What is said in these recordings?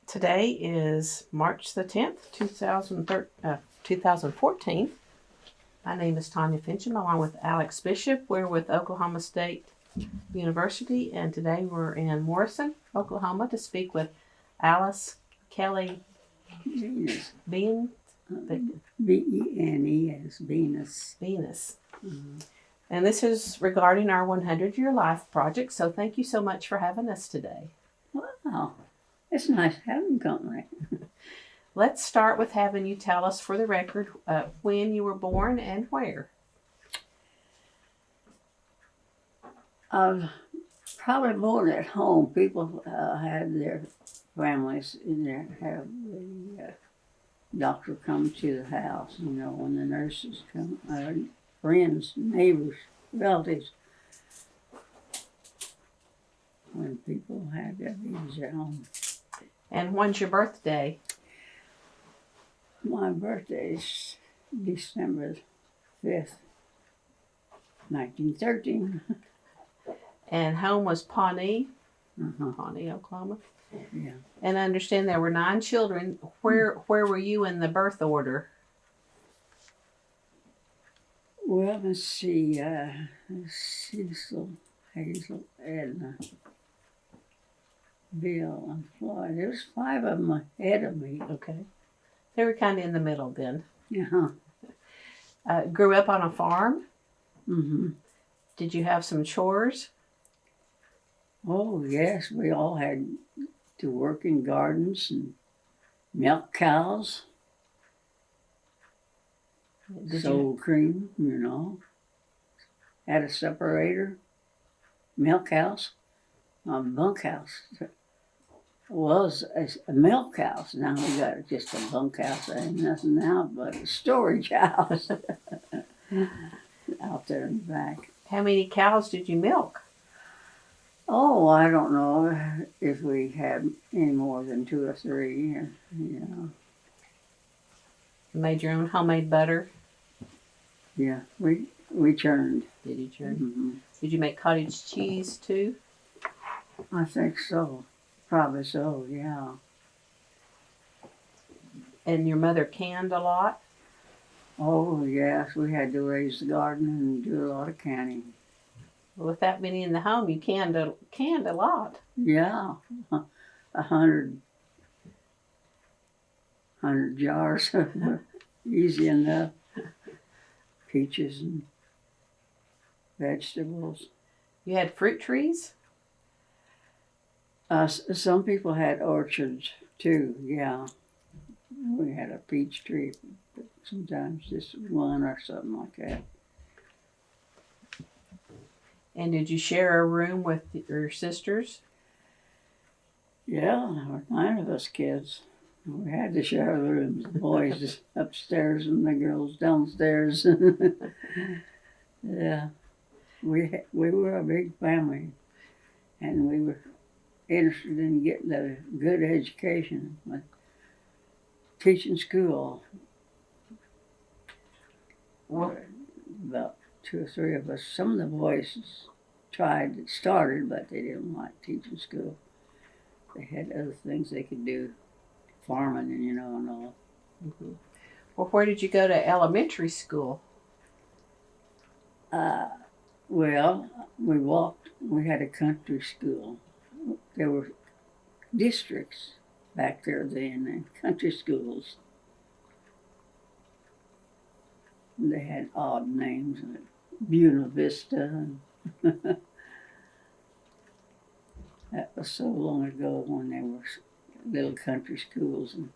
Today is March the 10th, 2014. My name is Tanya Finchum, along with Alex Bishop. We're with Oklahoma State University, and today we're in Morrison, Oklahoma, to speak with Alice Kelly Bean. B-E-N-E-S, Venus. Mm-hmm. And this is regarding our 100-year life project, so thank you so much for having us today. Wow, it's nice having company. Let's start with having you tell us, for the record, when you were born and where. I was probably born at home. People had their families in there, have the doctor come to the house, when the nurses come, friends, neighbors, relatives. When people had their babies at home. And when's your birthday? My birthday is December 5th, 1913. And home was Pawnee, Pawnee, Oklahoma. Yeah. And I understand there were 9 children. Where were you in the birth order? Well, let's see. Cecil, Hazel, Edna, Bill, and Floyd. There was 5 of them ahead of me. Okay. They were kind of in the middle then. Yeah. Grew up on a farm? Mm-hmm. Did you have some chores? Oh, yes. We all had to work in gardens and milk cows. Sold cream, Had a separator. Milk house. A bunkhouse. Was a milk house. Now we got just a bunkhouse. Ain't nothing now but a storage house out there in the back. How many cows did you milk? Oh, I don't know if we had any more than 2 or 3. You made your own homemade butter? Yeah, we churned. Did you churn? Mm-hmm. Did you make cottage cheese too? I think so. Probably so, yeah. And your mother canned a lot? Oh, yes. We had to raise the garden and do a lot of canning. With that many in the home, you canned a lot. Yeah. 100 jars. Easy enough. Peaches and vegetables. You had fruit trees? Some people had orchards too, yeah. We had a peach tree, sometimes just one or something like that. And did you share a room with your sisters? Yeah, there were 9 of us kids. We had to share rooms. The boys upstairs and the girls downstairs. Yeah, we were a big family, and we were interested in getting a good education, like teaching school. Well, about 2 or 3 of us. Some of the boys started, but they didn't like teaching school. They had other things they could do, farming and all. Mm-hmm. Well, where did you go to elementary school? Well, we walked. We had a country school. There were districts back there then, and country schools. They had odd names, like Buena Vista, and that was so long ago when there were little country schools, and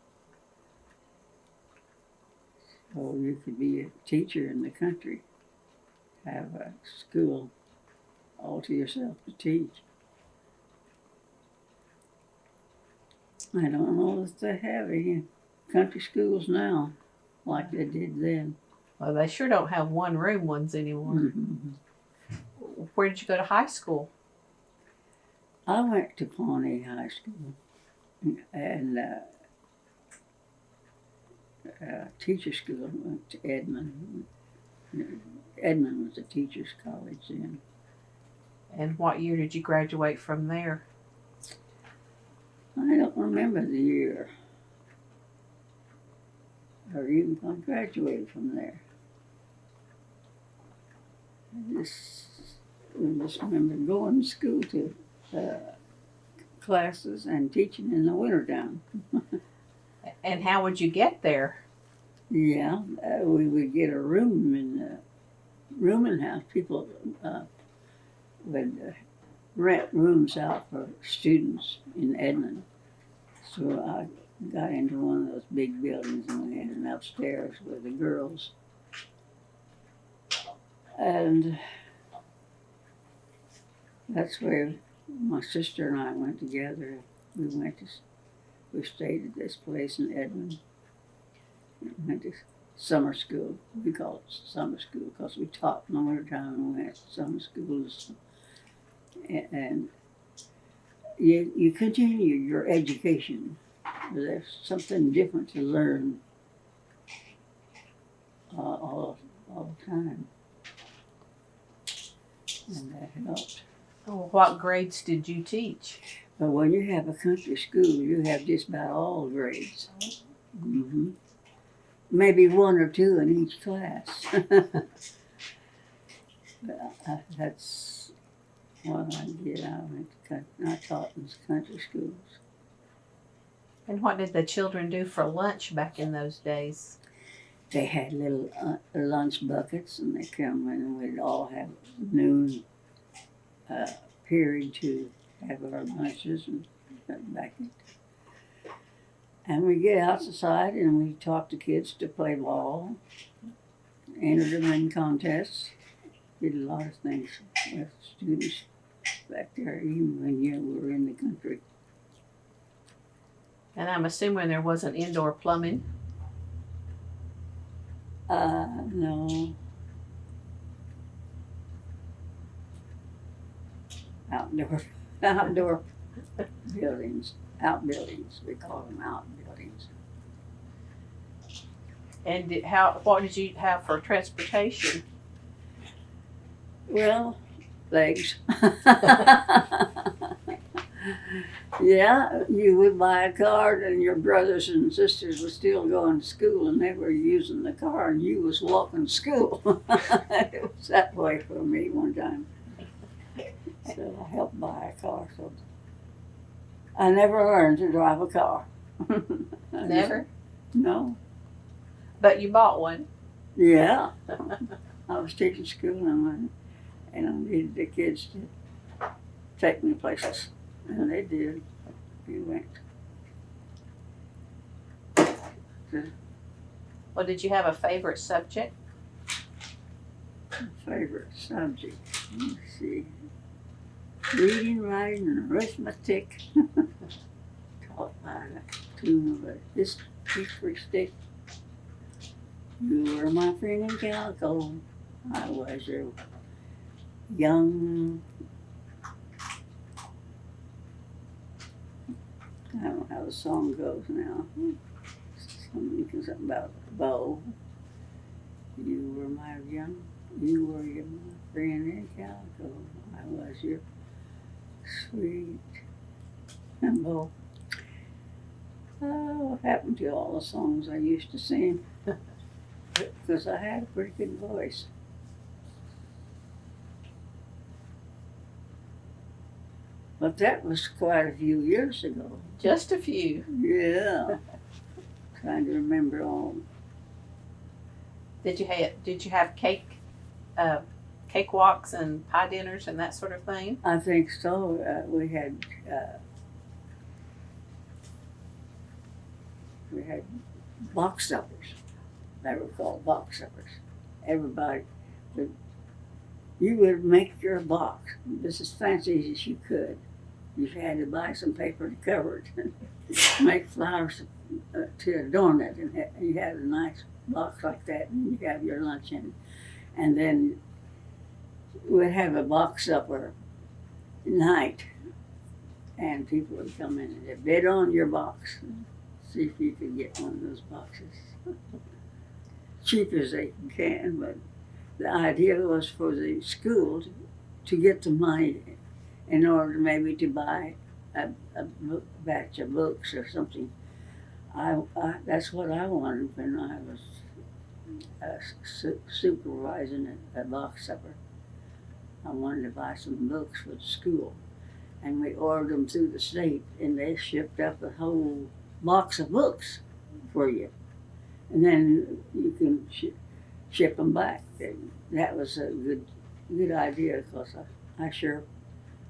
so you could be a teacher in the country, have a school all to yourself to teach. I don't know if they have any country schools now like they did then. Well, they sure don't have one-room ones anymore. Mm-hmm. Where did you go to high school? I went to Pawnee High School and teacher school. Went to Edmond. Edmond was a teacher's college then. And what year did you graduate from there? I don't remember the year. Or even when I graduated from there. I just remember going to school to classes and teaching in the wintertime. And how would you get there? Yeah, we would get a room in the rooming house. People would rent rooms out for students in Edmond. So I got into one of those big buildings and we had an upstairs with the girls. And that's where my sister and I went together. We stayed at this place in Edmond. We went to summer school. We call it summer school because we taught in the wintertime and we went to summer schools. And you continue your education. There's something different to learn all the time. And that helped. Oh, what grades did you teach? But when you have a country school, you have just about all grades. Mm-hmm. Maybe one or two in each class. That's what I did. I taught in country schools. And what did the children do for lunch back in those days? They had little lunch buckets, and they come in, and we'd all have noon period to have our lunches and back in. And we get outside and we taught the kids to play ball, entered them in contests, did a lot of things with students back there, even when we were in the country. And I'm assuming there wasn't indoor plumbing. No. Outdoor buildings, outbuildings. We call them outbuildings. And what did you have for transportation? Well, legs. Yeah, you would buy a car and your brothers and sisters were still going to school and they were using the car and you was walking to school. It was that way for me one time. So I helped buy a car. So I never learned to drive a car. Never? No. But you bought one. Yeah. I was teaching school and I needed the kids to take me places. And they did. We went. Well, did you have a favorite subject? Favorite subject? Let's see. Reading, writing, and arithmetic. Taught by the tune of this history stick. You were my friend in calico. I was your young. I don't know how the song goes now. Something about a bow. You were my friend in calico. I was your sweet bow. Oh, what happened to all the songs I used to sing? Because I had a pretty good voice. But that was quite a few years ago. Just a few. Yeah. Trying to remember all. Did you have cakewalks and pie dinners and that sort of thing? I think so. We had box suppers. They were called box suppers. Everybody you would make your box just as fancy as you could. You had to buy some paper to cover it and make flowers to adorn it. And you had a nice box like that and you have your lunch in it. And then we'd have a box supper night and people would come in and they'd bid on your box and see if you could get one of those boxes. Cheap as they can, but the idea was for the school to get the money in order maybe to buy batch of books or something. That's what I wanted when I was supervising a box supper. I wanted to buy some books for the school, and we ordered them through the state, and they shipped up a whole box of books for you, and then you can ship them back. And that was a good idea, because I sure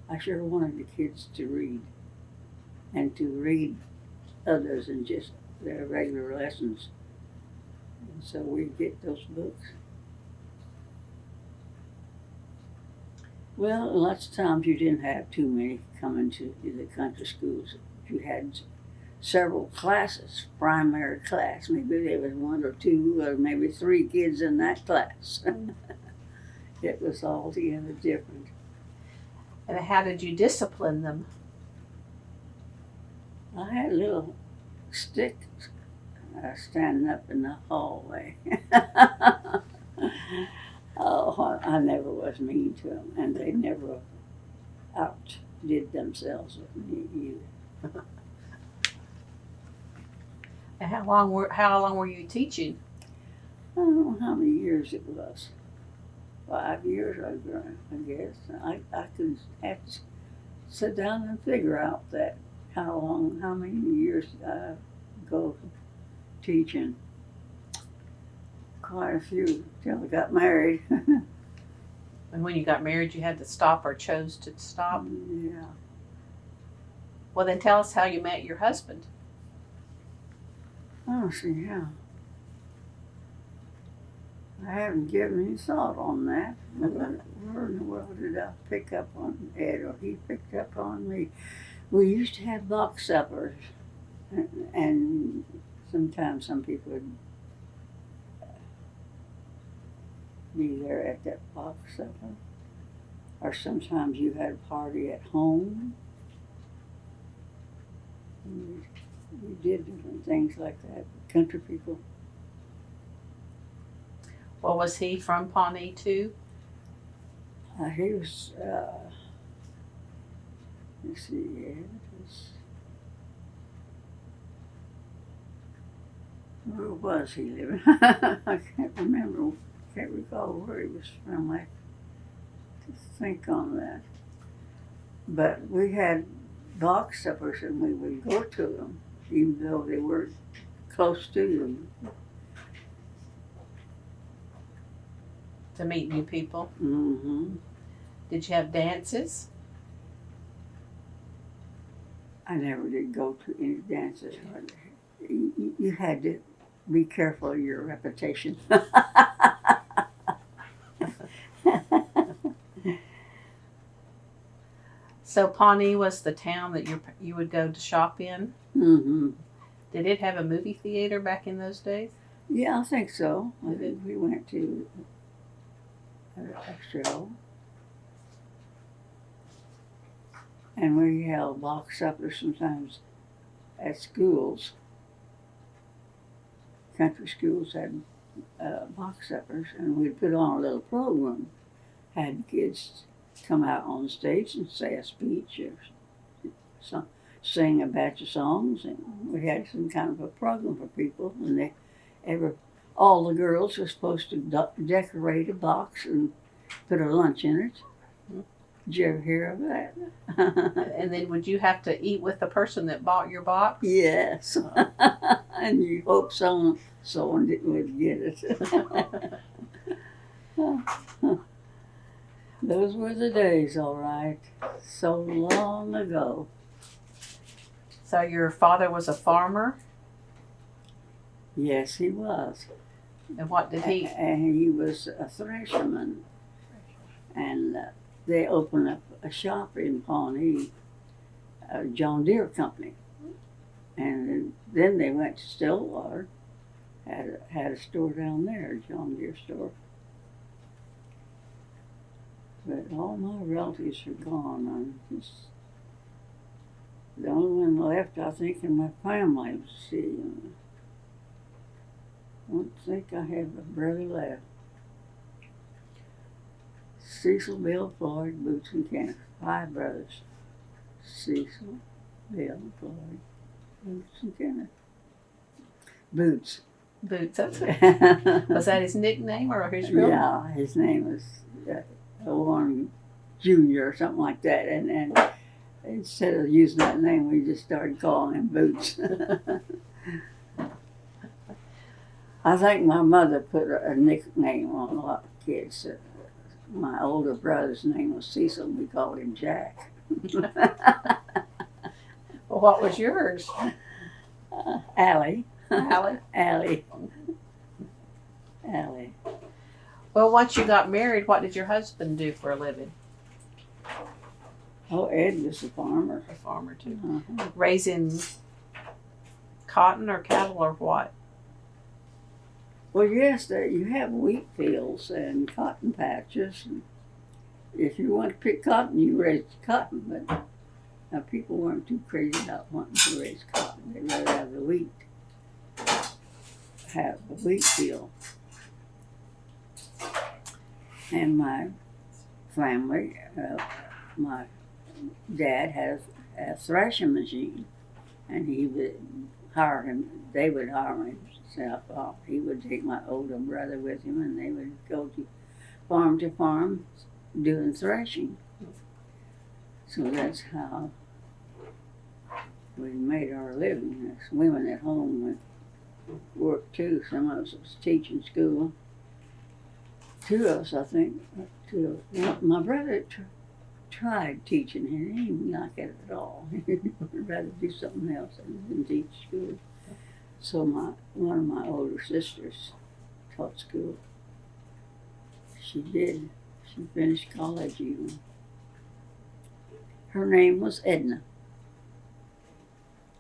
wanted the kids to read, and to read others than just their regular lessons. And so we get those books. Well, lots of times you didn't have too many coming to the country schools. You had several classes, primary class. Maybe there was one or two or maybe three kids in that class. It was altogether different. And how did you discipline them? I had a little stick standing up in the hallway. Oh, I never was mean to them, and they never outdid themselves with me either. And how long were you teaching? I don't know how many years it was. 5 years, I guess. I could have to sit down and figure out that how many years I go teaching. Quite a few till I got married. And when you got married, you had to stop or chose to stop? Yeah. Well, then tell us how you met your husband. Oh, see, yeah. I haven't given any thought on that. Where in the world did I pick up on Ed, or he picked up on me? We used to have box suppers, and sometimes some people would be there at that box supper, or sometimes you had a party at home. We did different things like that. Country people. Well, was he from Pawnee too? He was. Let's see. Yeah, it was. Where was he living? I can't remember. Can't recall where he was from. I have to think on that. But we had box suppers, and we would go to them, even though they were close to them. To meet new people? Mm-hmm. Did you have dances? I never did go to any dances. You had to be careful of your reputation. So Pawnee was the town that you would go to shop in? Mm-hmm. Did it have a movie theater back in those days? Yeah, I think so. I think we went to a show. And we held box suppers sometimes at schools. Country schools had box suppers, and we'd put on a little program. Had kids come out on stage and say a speech or sing a batch of songs, and we had some kind of a program for people. And all the girls were supposed to decorate a box and put a lunch in it. Did you ever hear of that? And then would you have to eat with the person that bought your box? Yes. And you hope someone would get it. Those were the days, all right. So long ago. So your father was a farmer? Yes, he was. And what did he? And he was a thresherman. And they opened up a shop in Pawnee, a John Deere company. And then they went to Stillwater, had a store down there, a John Deere store. But all my relatives are gone. The only one left, I think, in my family. Let's see. I don't think I have a brother left. Cecil, Bill, Floyd, Boots, and Kenneth. 5 brothers. Cecil, Bill, Floyd. Some kind of Boots. Boots. Was that his nickname or his real? Yeah, his name was Warren Jr. or something like that. And instead of using that name, we just started calling him Boots. I think my mother put a nickname on a lot of kids. My older brother's name was Cecil. We called him Jack. Well, what was yours? Allie. Allie. Allie. Allie. Well, once you got married, what did your husband do for a living? Oh, Ed was a farmer. A farmer too. Uh-huh. Raising cotton or cattle or what? Well, yes, you have wheat fields and cotton patches. And if you want to pick cotton, you raise cotton. But people weren't too crazy about wanting to raise cotton. They'd rather have the wheat. Have a wheat field. And my family, my dad had a thrashing machine, and he would hire him. They would hire himself off. He would take my older brother with him, and they would go to farm doing thrashing. So that's how we made our living. As women at home would work too. Some of us was teaching school. Two of us, I think. My brother tried teaching, and he didn't like it at all. He'd rather do something else than teach school. So one of my older sisters taught school. She did. She finished college even. Her name was Edna.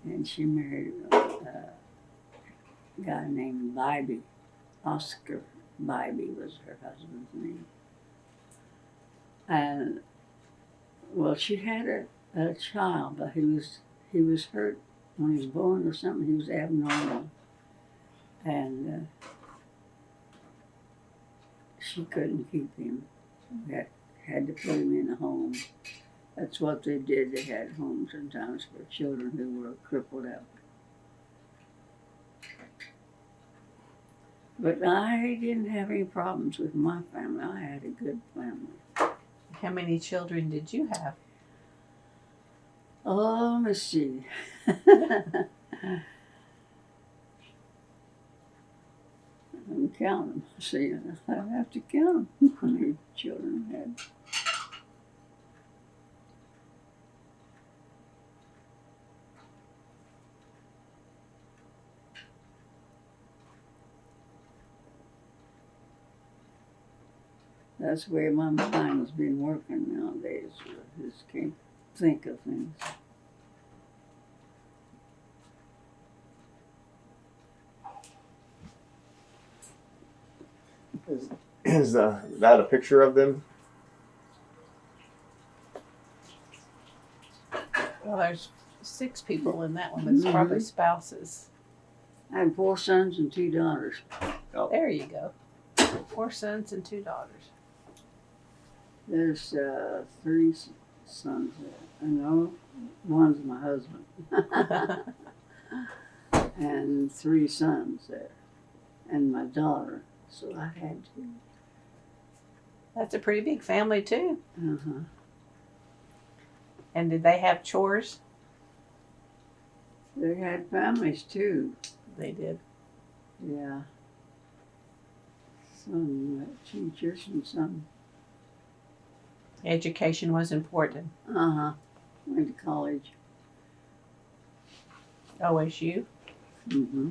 And she married a guy named Bybee. Oscar Bybee was her husband's name. And, well, she had a child, but he was hurt when he was born or something. He was abnormal. And she couldn't keep him. Had to put him in a home. That's what they did. They had homes sometimes for children who were crippled out. But I didn't have any problems with my family. I had a good family. How many children did you have? Oh, let's see. I can count them. See, I have to count them. How many children I had. That's where my mind's been working nowadays. I just can't think of things. Is that a picture of them? Well, there's 6 people in that one. It's probably spouses. I had 4 sons and 2 daughters. Oh. There you go. 4 sons and 2 daughters. There's 3 sons there. I know one's my husband. And 3 sons there. And my daughter. So I had to. That's a pretty big family too. Uh-huh. And did they have chores? They had families too. They did. Yeah. Some teachers and some. Education was important. Uh-huh. Went to college. OSU. Mm-hmm.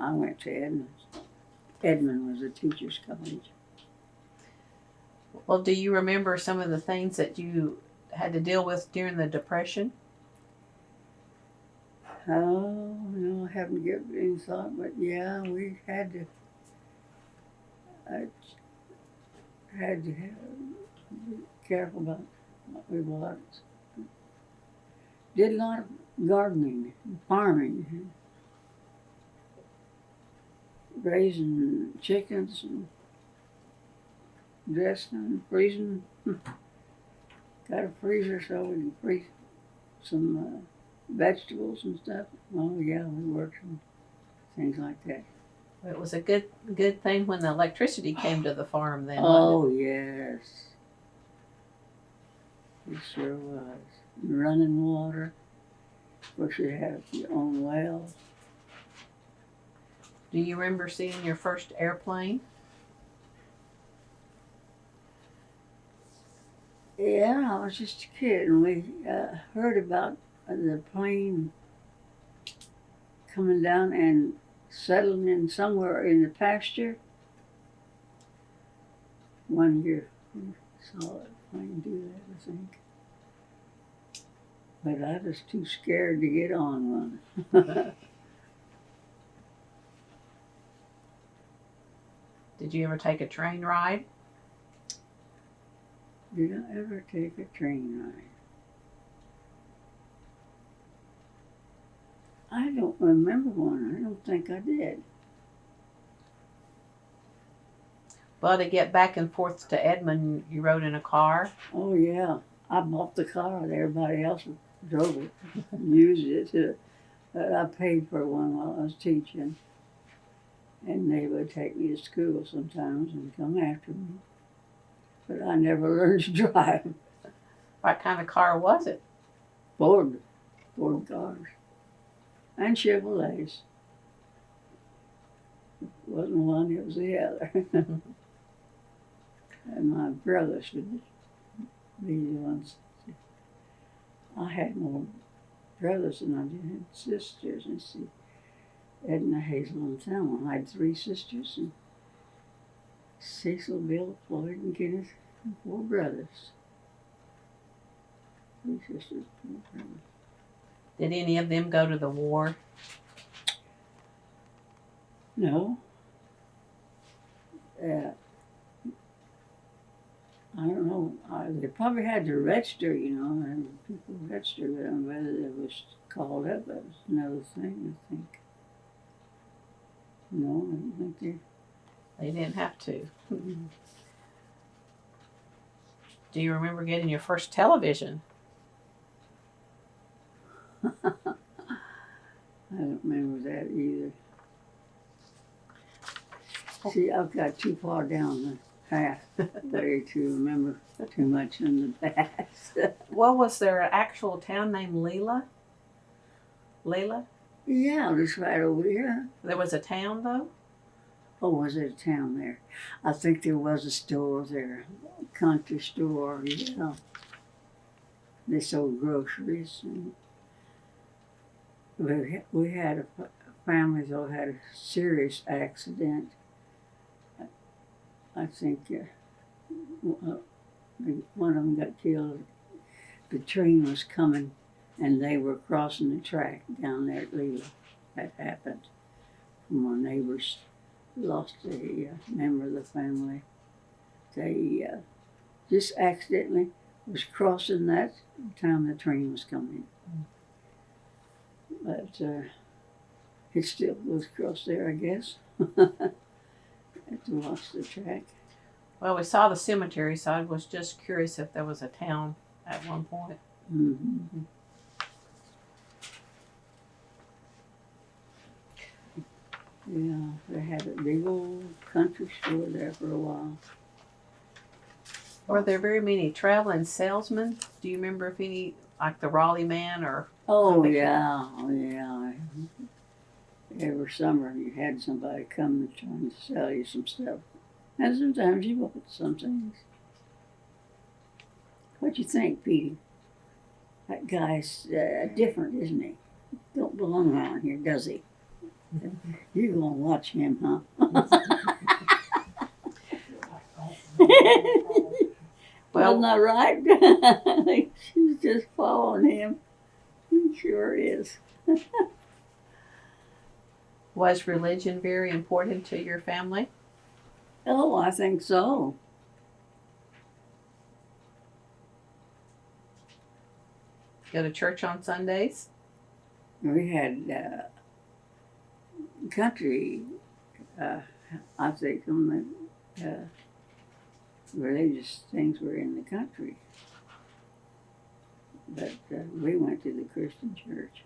I went to Edmond. Edmond was a teacher's college. Well, do you remember some of the things that you had to deal with during the Depression? Oh, no, I haven't given any thought, but yeah, we had to. I had to be careful about what we bought. Did a lot of gardening, farming, raising chickens and dressing and freezing got a freezer so we can freeze some vegetables and stuff. Oh yeah, we worked on things like that. It was a good thing when the electricity came to the farm then. Oh yes, it sure was. Running water. Of course, you have your own wells. Do you remember seeing your first airplane? Yeah, I was just a kid, and we heard about the plane coming down and settling in somewhere in the pasture. One year, we saw a plane do that, I think. But I was too scared to get on one. Did you ever take a train ride? Did I ever take a train ride? I don't remember one. I don't think I did. Well, to get back and forth to Edmond, you rode in a car. Oh yeah, I bought the car. Everybody else drove it, used it. But I paid for one while I was teaching, and they would take me to school sometimes and come after me. But I never learned to drive. What kind of car was it? Ford cars, and Chevrolets. It wasn't one, it was the other. And my brothers would be the ones. I had more brothers than I did sisters. And see, Edna, Hazel, and Thelma. I had 3 sisters, and Cecil, Bill, Floyd, and Kenneth, and 4 brothers. 3 sisters, 4 brothers. Did any of them go to the war? No. I don't know. They probably had to register, and people registered with them. Whether it was called up, that was another thing, I think. No, I don't think They didn't have to. Do you remember getting your first television? I don't remember that either. See, I've got too far down the pathway to remember too much in the past. Well, was there an actual town named Leela? Leela? Yeah, just right over here. There was a town, though? Oh, was there a town there? I think there was a store there, a country store, yeah. They sold groceries. And we had a family that had a serious accident. I think one of them got killed. The train was coming, and they were crossing the track down there at Leela. That happened. My neighbors lost a member of the family. They just accidentally was crossing that time the train was coming. But it still goes across there, I guess. Have to watch the track. Well, we saw the cemetery, so I was just curious if there was a town at one point. Mm-hmm. Yeah, they had a big old country store there for a while. Were there very many traveling salesmen? Do you remember if any, like the Raleigh Man or? Oh yeah. Every summer you had somebody come and trying to sell you some stuff. And sometimes you bought some things. What you think, Petey? That guy's different, isn't he? Don't belong around here, does he? You're gonna watch him, huh? Well, not right. She's just following him. He sure is. Was religion very important to your family? Oh, I think so. Go to church on Sundays? We had country, I think some of the religious things were in the country. But we went to the Christian church.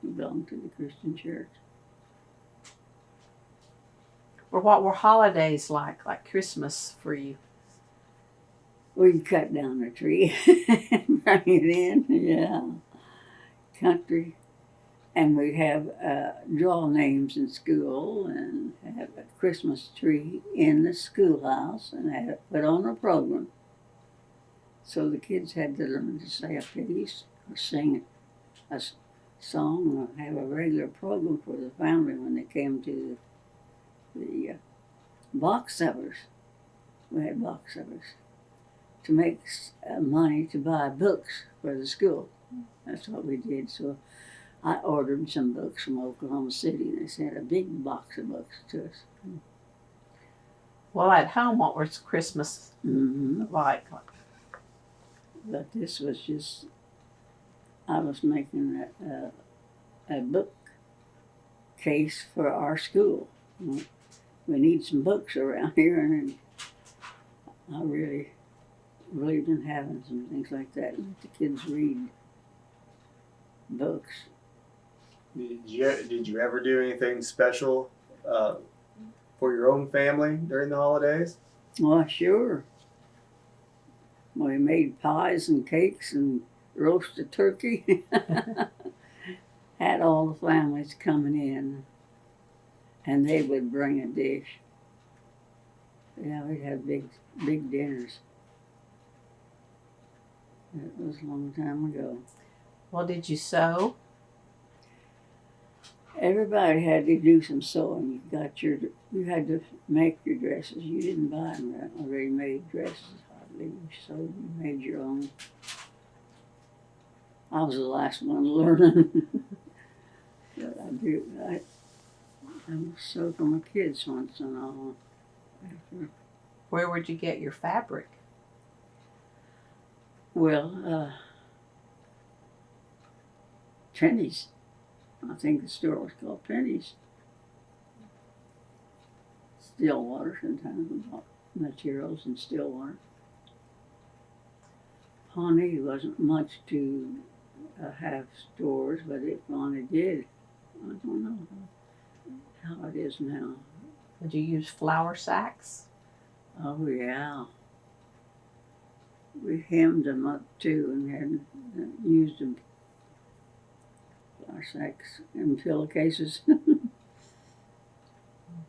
We belonged to the Christian church. Or what were holidays like Christmas for you? We'd cut down a tree and bring it in, yeah. Country. And we'd have draw names in school and have a Christmas tree in the schoolhouse and have it put on a program. So the kids had to learn to say a piece or sing a song or have a regular program for the family when they came to the box sellers. We had box sellers to make money to buy books for the school. That's what we did. So I ordered some books from Oklahoma City, and they sent a big box of books to us. Well, at home, what was Christmas like? But this was just, I was making a book case for our school. We need some books around here, and I really believed in having some things like that. Let the kids read books. Did you ever do anything special for your own family during the holidays? Well, sure. We made pies and cakes and roasted turkey. Had all the families coming in, and they would bring a dish. Yeah, we'd have big dinners. It was a long time ago. Well, did you sew? Everybody had to do some sewing. You had to make your dresses. You didn't buy them already made dresses hardly. You sewed. You made your own. I was the last one learning. But I sewed for my kids once and all. Where would you get your fabric? Well, Pennies. I think the store was called Pennies. Stillwater, sometimes we bought materials in Stillwater. Pawnee wasn't much to have stores, but if Pawnee did, I don't know how it is now. Did you use flour sacks? Oh, yeah. We hemmed them up too and had used them. Flour sacks and pillowcases.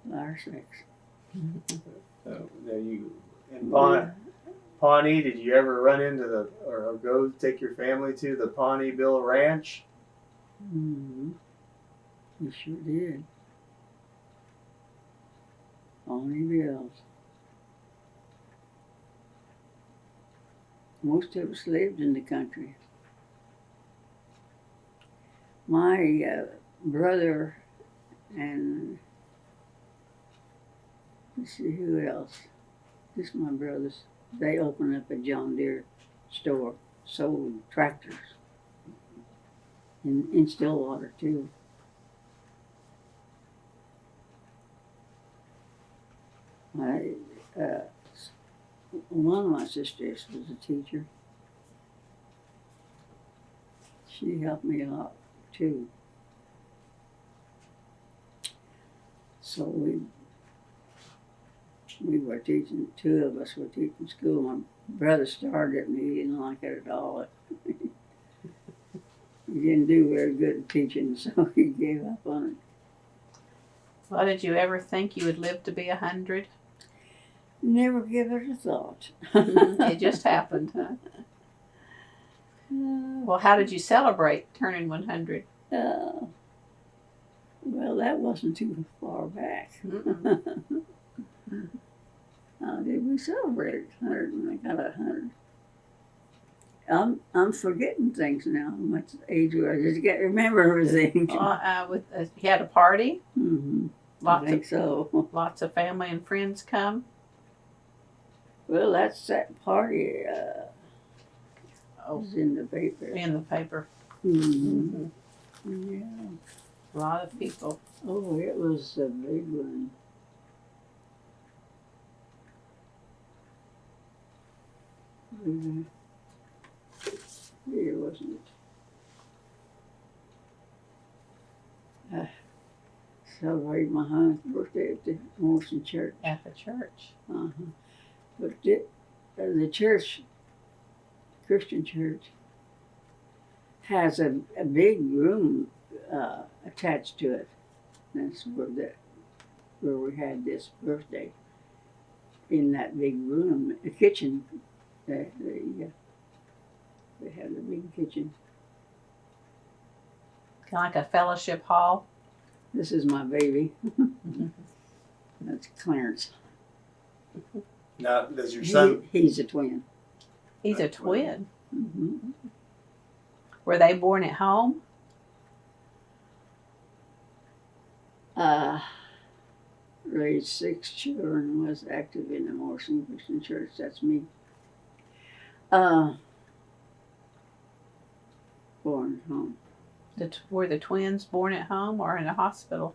Flour sacks. So, in Pawnee, did you ever run into or go take your family to the Pawneeville Ranch? Mm-hmm. We sure did. Pawneeville. Most of us lived in the country. My brother and let's see who else. Just my brothers. They opened up a John Deere store, sold tractors in Stillwater too. One of my sisters was a teacher. She helped me a lot too. So we were teaching, two of us were teaching school. My brother started it and he didn't like it at all. He didn't do very good at teaching, so he gave up on it. Well, did you ever think you would live to be 100? Never give it a thought. It just happened, huh? Well, how did you celebrate turning 100? Well, that wasn't too far back. How did we celebrate 100 when I got 100? I'm forgetting things now. How much age I just can't remember everything. You had a party? Mm-hmm. I think so. Lots of family and friends come? Well, that party was in the paper. In the paper. Mm-hmm. Yeah. A lot of people. Oh, it was a big one. year, wasn't it? Celebrated my 100th birthday at the Morrison church. At the church. Uh-huh. But the church, Christian church, has a big room attached to it. That's where we had this birthday. In that big room, the kitchen, they had a big kitchen. Kind of like a fellowship hall. This is my baby. That's Clarence. Now, does your son? He's a twin. He's a twin. Mm-hmm. Were they born at home? Raised 6 children, was active in the Morrison Christian Church. That's me. Born at home. Were the twins born at home or in a hospital?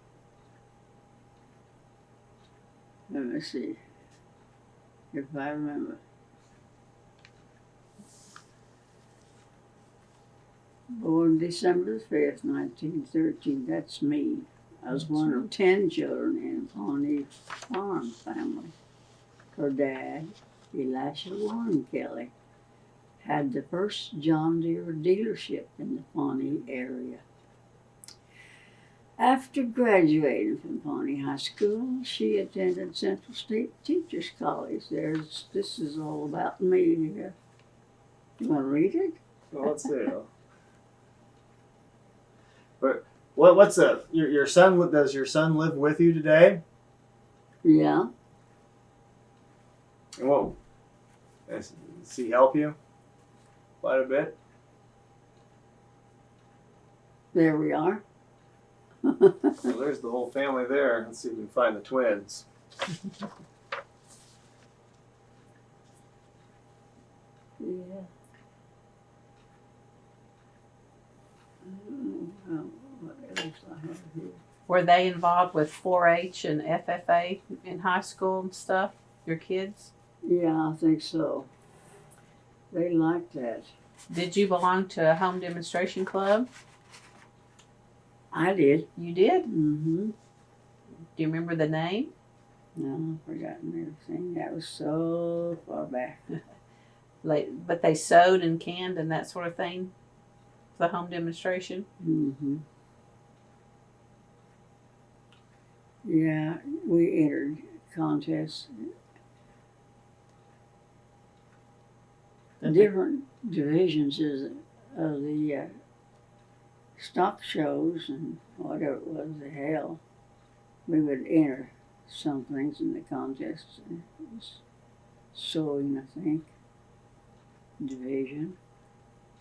Let me see if I remember. Born December 5th, 1913. That's me. I was one of 10 children in Pawnee farm family. Her dad, Elisha Warren Kelly, had the first John Deere dealership in the Pawnee area. After graduating from Pawnee High School, she attended Central State Teachers College. This is all about me here. You want to read it? Well, let's see. But what's your son? Does your son live with you today? Yeah. And what? Does he help you quite a bit? There we are. Well, there's the whole family there. Let's see if we can find the twins. Yeah. What else I have here? Were they involved with 4-H and FFA in high school and stuff? Your kids? Yeah, I think so. They like that. Did you belong to a home demonstration club? I did. You did? Mm-hmm. Do you remember the name? No, I've forgotten everything. That was so far back. But they sewed and canned and that sort of thing? The home demonstration? Mm-hmm. Yeah, we entered contests. Different divisions of the stock shows and whatever it was they held. We would enter some things in the contests. It was sewing, I think, division.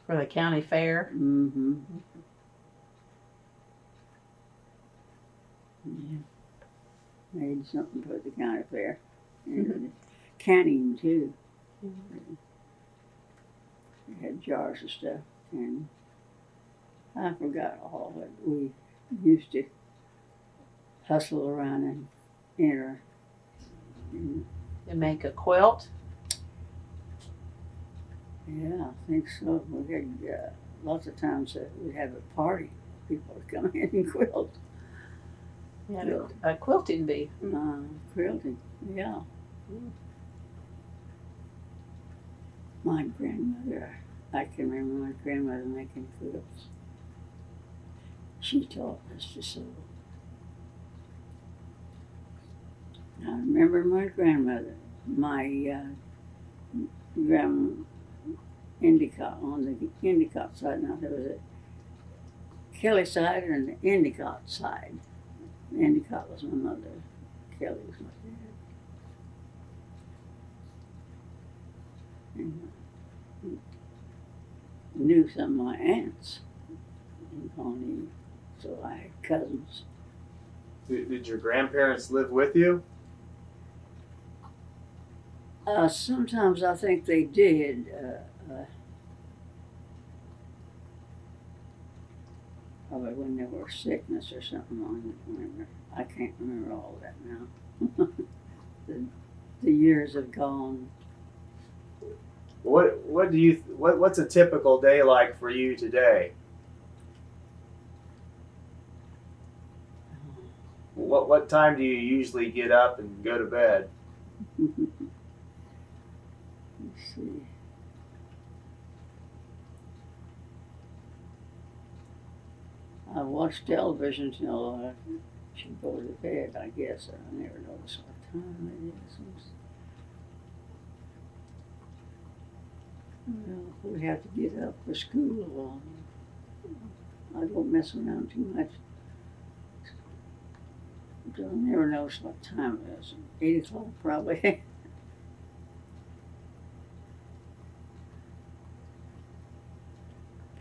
For the county fair? Mm-hmm. Yeah. Made something for the county fair. And canning too. We had jars of stuff, and I forgot all that we used to hustle around and enter. And To make a quilt? yeah, I think so. We had lots of times that we'd have a party. People would come in and quilt. Yeah, a quilting bee. Quilting, yeah. My grandmother, I can remember my grandmother making quilts. She taught us to sew. I remember my grandmother, my grandma Endicott, on the Endicott side. Now there was a Kelly side and the Endicott side. Endicott was my mother, Kelly was my dad. And I knew some of my aunts in Pawnee, so I had cousins. Did your grandparents live with you? Sometimes I think they did. Probably when there was sickness or something on it. I can't remember all that now. The years have gone. What's a typical day like for you today? What time do you usually get up and go to bed? Let's see. I watch television till I should go to bed, I guess. I never notice what time it is. Well, we have to get up for school. I don't mess around too much. I never notice what time it is. 8 o'clock probably.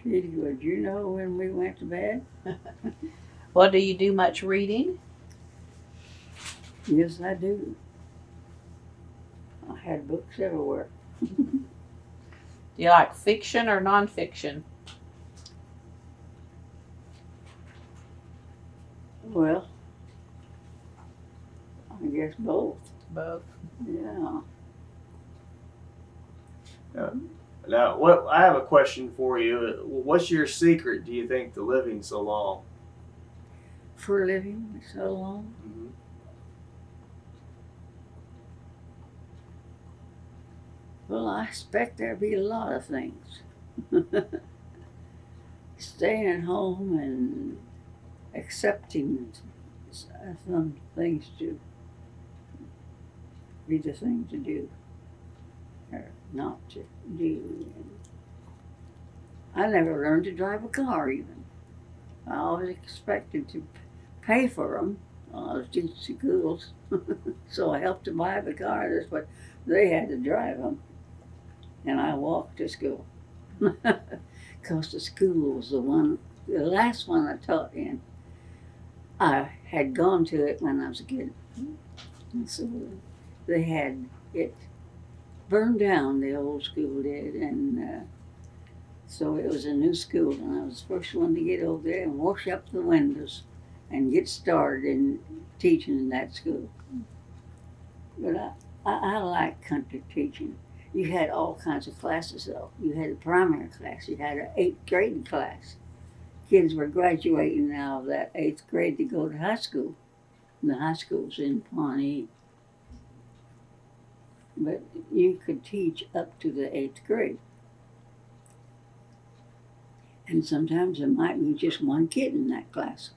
Katie, would you know when we went to bed? Well, do you do much reading? Yes, I do. I had books everywhere. Do you like fiction or nonfiction? Well, I guess both. Both. Yeah. Now, I have a question for you. What's your secret, do you think, to living so long? For living so long. Mm-hmm. Well, I expect there'll be a lot of things. Staying at home and accepting some things to be the thing to do or not to do. I never learned to drive a car even. I always expected to pay for them while I was teaching schools. So I helped to buy the car. That's what they had to drive them. And I walked to school. Because the school was the last one I taught in. I had gone to it when I was a kid. And so they had it burned down, the old school did. And so it was a new school. And I was the first one to get over there and wash up the windows and get started in teaching in that school. But I like country teaching. You had all kinds of classes though. You had a primary class, you had an 8th grade class. Kids were graduating out of that 8th grade to go to high school. And the high school's in Pawnee. But you could teach up to the 8th grade. And sometimes there might be just one kid in that class.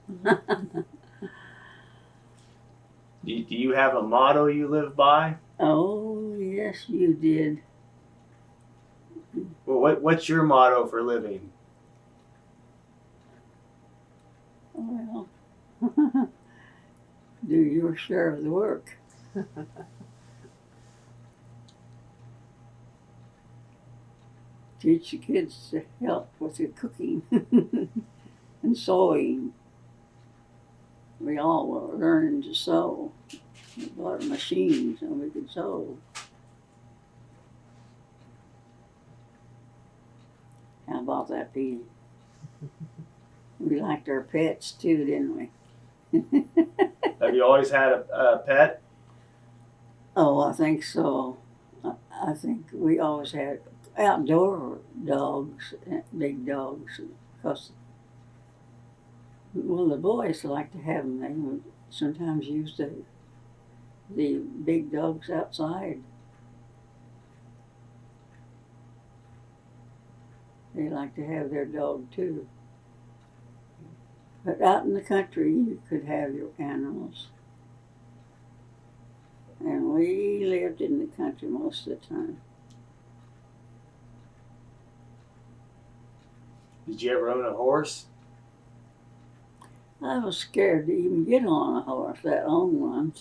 Do you have a motto you live by? Oh, yes, you did. Well, what's your motto for living? Well, do your share of the work. Teach the kids to help with the cooking and sewing. We all were learning to sew. We bought machines and we could sew. How about that, Petey? We liked our pets too, didn't we? Have you always had a pet? Oh, I think so. I think we always had outdoor dogs, big dogs, because, well, the boys like to have them. They would sometimes use the big dogs outside. They like to have their dog too. But out in the country, you could have your animals. And we lived in the country most of the time. Did you ever own a horse? I was scared to even get on a horse, that own one.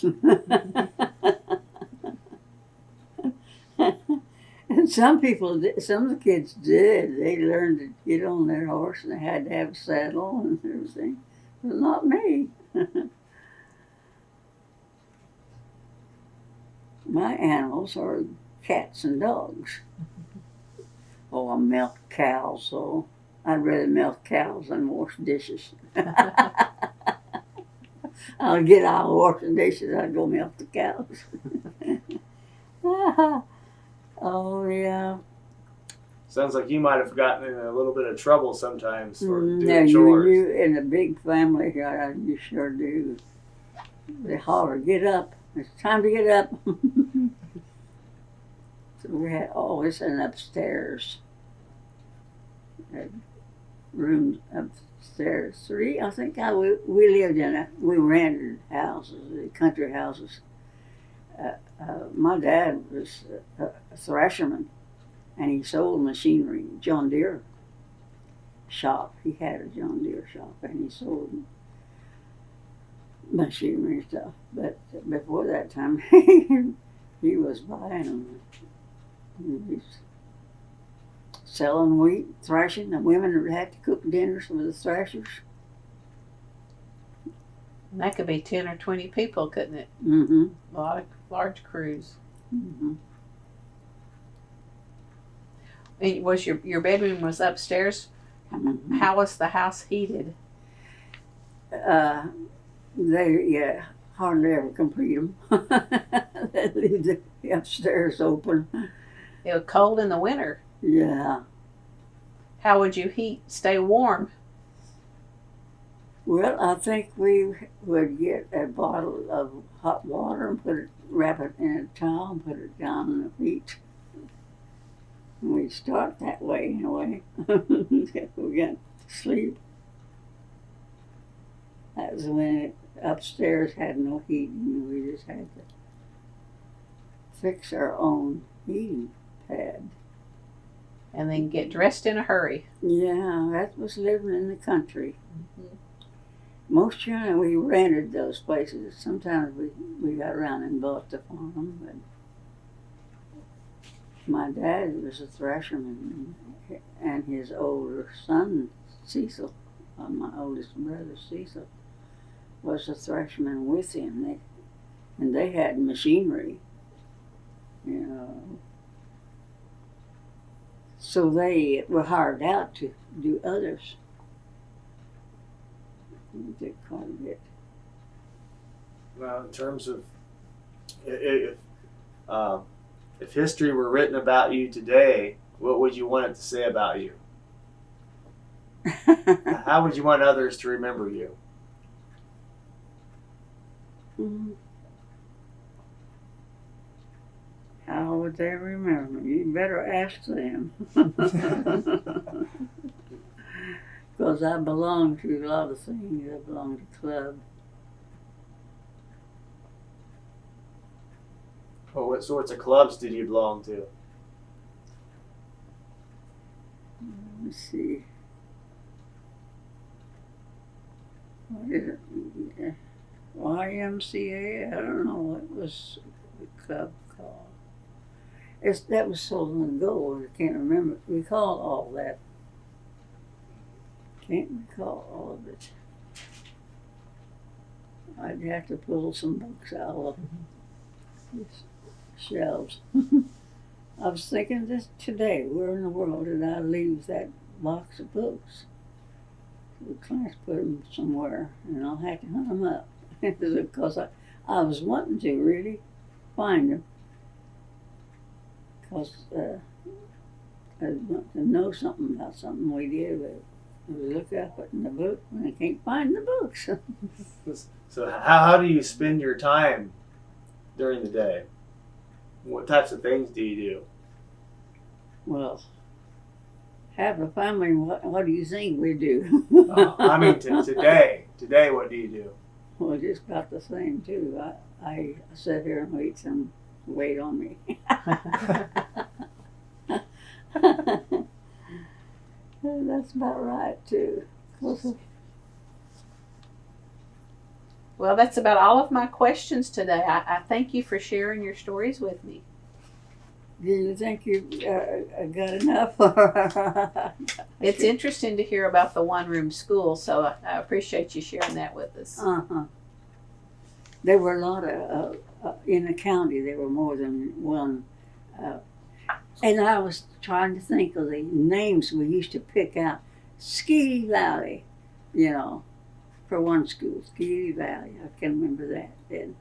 And some of the kids did. They learned to get on their horse and they had to have a saddle and everything. But not me. My animals are cats and dogs. Oh, I milk cows, so I'd rather milk cows than wash dishes. I'll get out of washing dishes, I'd go milk the cows. Oh, yeah. Sounds like you might have gotten in a little bit of trouble sometimes for doing Now, chores. you in a big family, you sure do. They holler, get up. It's time to get up. So we had always an upstairs. Rooms upstairs. Three, I think we lived we rented houses, country houses. My dad was a thrasherman, and he sold machinery, John Deere shop. He had a John Deere shop, and he sold machinery and stuff. But before that time, he was buying them. He was selling wheat, thrashing. The women had to cook dinners for the thrashers. And that could be 10 or 20 people, couldn't it? Mm-hmm. A lot of large crews. Mm-hmm. And was your bedroom was upstairs? Mm-hmm. How was the house heated? They hardly ever complete them. They leave the upstairs open. It was cold in the winter. Yeah. How would you stay warm? Well, I think we would get a bottle of hot water and wrap it in a towel and put it down in the feet. And we'd start that way, anyway. We got to sleep. That was when upstairs had no heating. We just had to fix our own heating pad. And then get dressed in a hurry. Yeah, that was living in the country. Mm-hmm. Most years we rented those places. Sometimes we got around and bought the farm, but my dad was a thrasherman, and his older son, Cecil, my oldest brother, Cecil, was a thrasherman with him. They had machinery, you know. So they were hired out to do others. We did quite a bit. Well, in terms of if history were written about you today, what would you want it to say about you? How would you want others to remember you? How would they remember me? You better ask them. Because I belong to a lot of things. I belong to club. Well, what sorts of clubs did you belong to? Let's see. What is it? YMCA? I don't know what was the club called. That was so long ago, I can't recall all that. Can't recall all of it. I'd have to pull some books out of these shelves. I was thinking this today, where in the world did I leave that box of books? The class put them somewhere, and I'll have to hunt them up. Because I was wanting to really find them. Because I want to know something about something we did, but we look up it in the book and I can't find the books. So how do you spend your time during the day? What types of things do you do? Well, have a family, what do you think we do? I mean, today, what do you do? Well, just about the same, too. I sit here and wait on me. That's about right, too. Well, that's about all of my questions today. I thank you for sharing your stories with me. Do you think you got enough? It's interesting to hear about the one-room school, so I appreciate you sharing that with us. Uh-huh. There were a lot of, in the county, there were more than one. And I was trying to think of the names we used to pick out. Skeety Valley, you know, for one school, Skeety Valley. I can remember that then.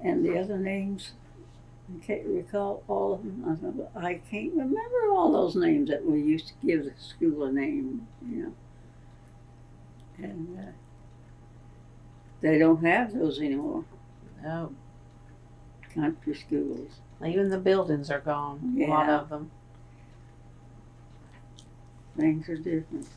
And the other names, I can't recall all of them. I thought, "Well, I can't remember all those names that we used to give the school a name, you know. And they don't have those anymore, No, country schools. even the buildings are gone. A lot Yeah. of them. Things are different.